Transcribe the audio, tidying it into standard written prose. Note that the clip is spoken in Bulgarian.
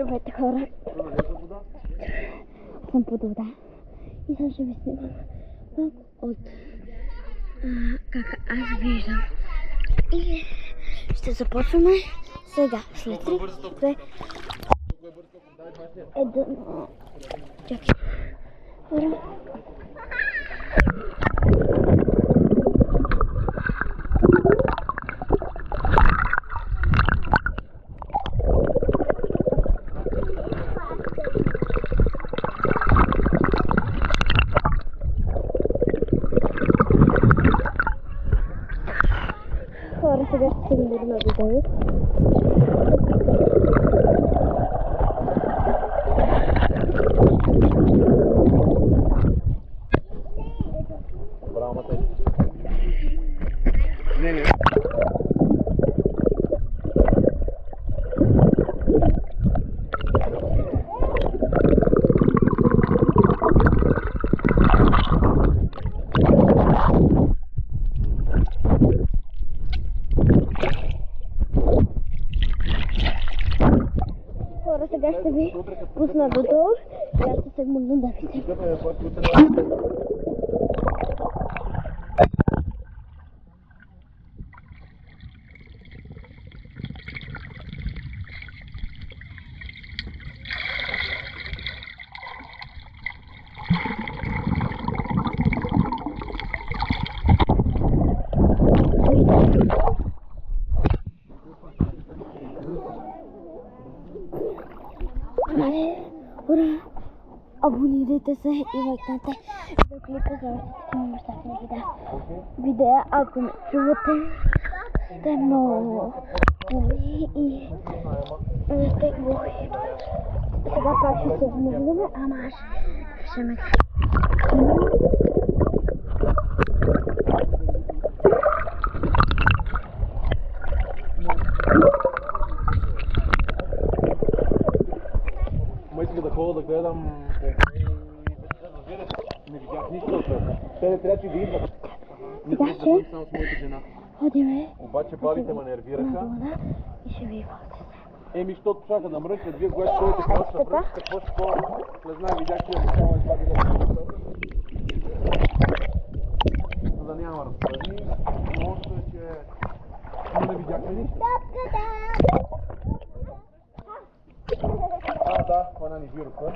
Здравейте, хора! Съм под вода и сега ще ви снимам от как аз виждам. И ще започваме сега, след 3, 2, 1. Чакай. Хора. Хора, сега ще се намерим на видео. Браво, Матей. Не. Хора, сега ще ви пусна додолу и аз ще се мъгна да видим. Ура! Абонирайте се и лайкнете видеоклипа за още такива мърсатни видеа. Ако ме чувате, сте много хубави и не сте глухи. Сега пак ще се вмъгнем, ама аз ще ме... Исках да ходя да гледам не видях нищо от това. Те не трябваше да идват. Не трябваше да ходим само с моята жена. Ходиме. Обаче бабите ме нервираха. И ще ви водите. Защото чака да мрънкат, вие когато ходите просто да мрънкате, какво ще ходя? Не знам, видях тия това билет. За да няма разправи, лошото е, че не видяхме нищо. Да, хвана ни вируса.